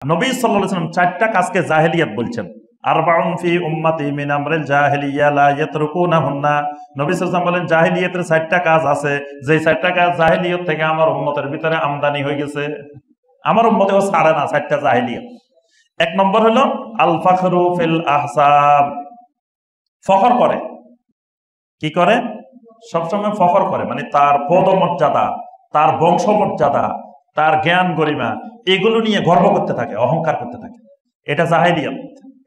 নবী সাল্লাল্লাহু আলাইহি ওয়াসাল্লাম চারটা কাজকে জাহেলিয়াত বলছেন। আরবাউন ফি উম্মতি মিন আমরিল জাহেলিয়া লা ইয়াতরুকুনাহুন্না। নবী সাল্লাল্লাহু আলাইহি ওয়াসাল্লাম বলেন জাহেলিয়াতের চারটা কাজ আছে, যে চারটা কাজ জাহেলিয়ত থেকে আমার উম্মতের ভিতরে আমদানি হয়ে গেছে, আমার উম্মতেও ছাড়ে না চারটা জাহেলিয়াত। এক নম্বর হলো আল ফাখরু ফিল আহসাব, ফখর করে। কি করে? সবসময় ফখর করে, মানে তার পদমর্যাদা, তার বংশমর্যাদা, তার জ্ঞান গরিমা, এগুলো নিয়ে গর্ব করতে থাকে, অহংকার করতে থাকে। এটা জাহেলিয়াত,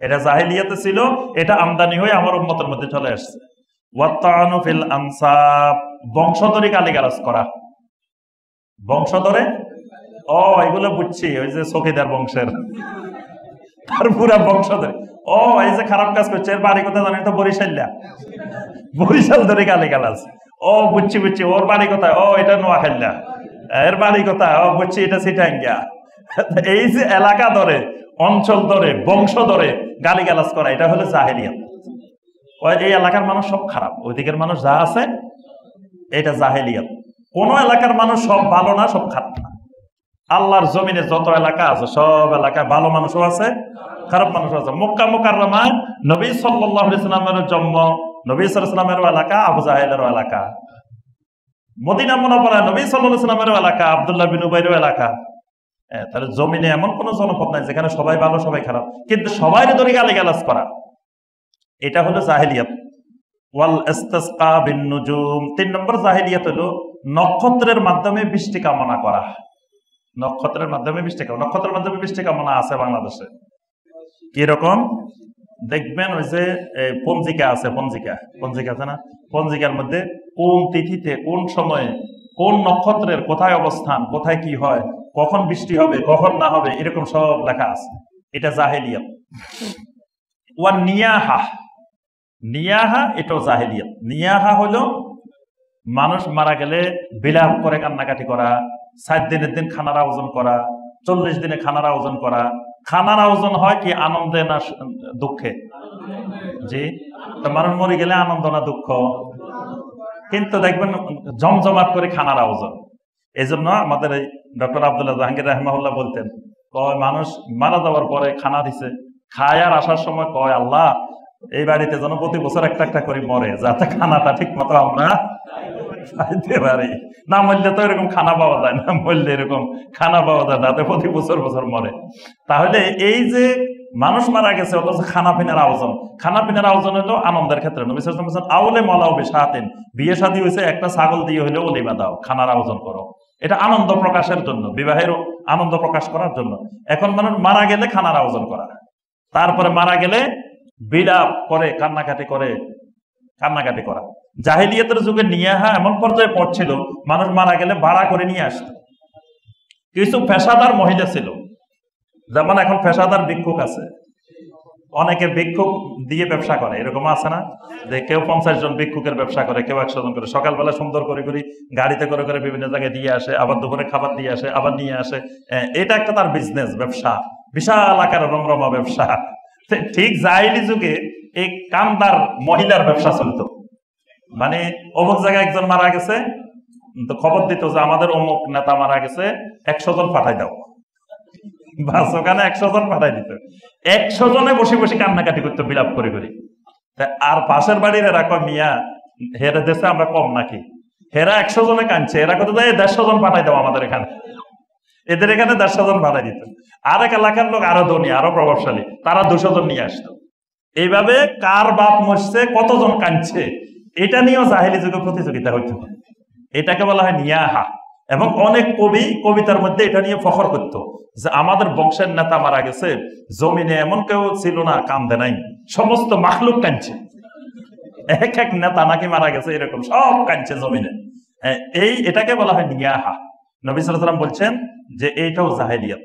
এটা জাহেলিয়াতে ছিল, এটা আমদানি হয়ে আমার উম্মতের মধ্যে চলে আসছে। ওয়াত্তানু ফিল আনসাব, বংশধরে গালিগালাজ করা। বংশধরে এগুলো বুঝছি, ওই যে চৌকিদার বংশের, তার পুরা বংশধরে এই যে খারাপ কাজ করছে, এর বাড়ি কোথায় জানি তো বরিশাল্লা, বরিশাল ধরে গালিগালাজ। বুঝছি বুঝছি, ওর বাড়ি কোথায়? এটা নোয়াখাল্লা। এর বাড়ি কোথায়? বুঝছি, এটা সিটাঙ্গা। এই যে এলাকা ধরে, অঞ্চল ধরে, বংশ ধরে গালিগালাজ করা, এটা হলো জাহেলিয়াত। এই এলাকার মানুষ সব খারাপ, ওই দিকের মানুষ যা আছে এটা জাহেলিয়াত। কোন এলাকার মানুষ সব ভালো না, সব খারাপ না। আল্লাহর জমিনে যত এলাকা আছে, সব এলাকায় ভালো মানুষও আছে, খারাপ মানুষও আছে। মক্কা মুকাররমায় নবী সাল্লাল্লাহু আলাইহি ওয়াসাল্লামের জন্ম, নবী সাল্লাল্লাহু আলাইহি ওয়াসাল্লামের এলাকা আবু জাহেলের এলাকা। মদিনা মুনাওয়ারায় নবী সাল্লাল্লাহু আলাইহি ওয়াসাল্লামের এলাকা আব্দুল্লাহ বিন উবাইর এলাকা। তাহলে জমিনে এমন কোন জনপদ নাই যেখানে সবাই ভালো সবাই খারাপ, কিন্তু সবাই ধরে গালিগালাজ করা, এটা হলো জাহেলিয়াত। ওয়াল ইস্তিসকা বিন নুজুম, 3 নম্বর জাহেলিয়াত হলো নক্ষত্রের মাধ্যমে বৃষ্টি কামনা করা। নক্ষত্রের মাধ্যমে বৃষ্টি কামনা, নক্ষত্রের মাধ্যমে বৃষ্টি কামনা আছে বাংলাদেশে। কি রকম দেখবেন, ওই যে পঞ্জিকা আছে, পঞ্জিকা আছে না, পঞ্জিকার মধ্যে কোন তিথিতে, কোন সময়ে, কোন নক্ষত্রের কোথায় অবস্থান, কোথায় কি হয়, কখন বৃষ্টি হবে, কখন না হবে, এরকম সব লেখা আছে। এটা জাহেলিয়াত। ওয়া নিয়াহা, নিয়াহা এটাও জাহেলিয়াত। নিয়াহা হলো মানুষ মারা গেলে বিলাপ করে কান্নাকাটি করা, 7 দিনের দিন খানার আয়োজন করা, 40 দিনে খানার আয়োজন করা। খানার আয়োজন হয় কি আনন্দে না দুঃখে? জি, তো মানুষ মরে গেলে আনন্দ না দুঃখ? কিন্তু দেখবেন জমজমাট করে খানার আয়োজন। এই জন্য আমাদের এই ডক্টর আব্দুল্লাহ জাহাঙ্গীর রাহিমাহুল্লাহ বলতেন, মানুষ মারা যাওয়ার পরে খানা দিছে, খায় আর আসার সময় কয়, আল্লাহ এই বাড়িতে যেন প্রতি বছর একটা একটা করে মরে, যাতে খানাটা ঠিক মতো আমরা খাইতে পারি। না মরলে তো এরকম খানা পাওয়া যায় না, মরলে এরকম খানা পাওয়া যায়, যাতে প্রতি বছর বছর মরে। তাহলে এই যে মানুষ মারা গেছে অথচ খানা পিনার আয়োজন, খানা পিনার আয়োজন হলো আনন্দের ক্ষেত্রে। নবী সাল্লাল্লাহু আলাইহি ওয়াসাল্লাম আউলে মালাও বিশাতিন, বিয়ে শাদী হয়েছে একটা ছাগল দিয়ে হলেও ওলিমা দাও, খানার আয়োজন করো। এটা আনন্দ প্রকাশের জন্য, বিবাহের আনন্দ প্রকাশ করার জন্য। এখন মানুষ মারা গেলে খানার আয়োজন করা, তারপরে মারা গেলে বিলাপ করে কান্নাকাটি করা। জাহেলিয়াতের যুগে নিয়াহা এমন পর্যায়ে পড়ছিল, মানুষ মারা গেলে ভাড়া করে নিয়ে আসত। কিছু পেশাদার মহিলা ছিল, যেমন এখন পেশাদার ভিক্ষুক আছে, অনেকে ভিক্ষুক দিয়ে ব্যবসা করে, এরকম আছে না, যে কেউ 50 জন ভিক্ষুকের ব্যবসা করে, কেউ 100 জন করে। সকালবেলা সুন্দর করে গাড়িতে করে বিভিন্ন জায়গায় দিয়ে আসে, আবার দুপুরে খাবার দিয়ে আসে, আবার নিয়ে আসে। এটা একটা তার বিজনেস, ব্যবসা, বিশাল আকারের রমরমা ব্যবসা। ঠিক জাহেলি যুগে এই কামদার মহিলার ব্যবসা চলতো। মানে অমুক জায়গায় একজন মারা গেছে, তো খবর দিত যে আমাদের অমুক নেতা মারা গেছে, 100 জন পাঠাই দাও, বাস ওখানে 100 জন পাঠাই দিত। 100 জনে বসে বসে কান্নাকাটি করতো, বিলাপ করে। আর পাশের বাড়ির এরা কয়, মিয়া হেরা দেশে আমরা কম নাকি? হেরা 100 জনে কাঁদছে, এরা কত দেয় 150 জন পাঠাই দাও আমাদের এখানে। এদের এখানে 150 জন পাঠাই দিত। আরেক এলাকার লোক আরো ধনী, আরো প্রভাবশালী, তারা 200 জন নিয়ে আসতো। এইভাবে কার বাপ মরছে, কতজন কাঁদছে, এটা নিয়েও জাহেলি যুগে প্রতিযোগিতা হইতো। এটাকে বলা হয় নিয়াহা। এবং অনেক কবি কবিতার মধ্যে এটা নিয়ে ফখর করতো যে আমাদের বংশের নেতা মারা গেছে, জমিনে এমন কেউ ছিল না কান্দে নাই, সমস্ত মাখলুক কাঁদছে। এক এক নেতা নাকি মারা গেছে, এরকম সব কাঁদছে জমিনে। এটাকে বলা হয় নিয়াহা। নবী সাল্লাল্লাহু আলাইহি ওয়াসাল্লাম বলছেন যে এইটাও জাহেলিয়াত।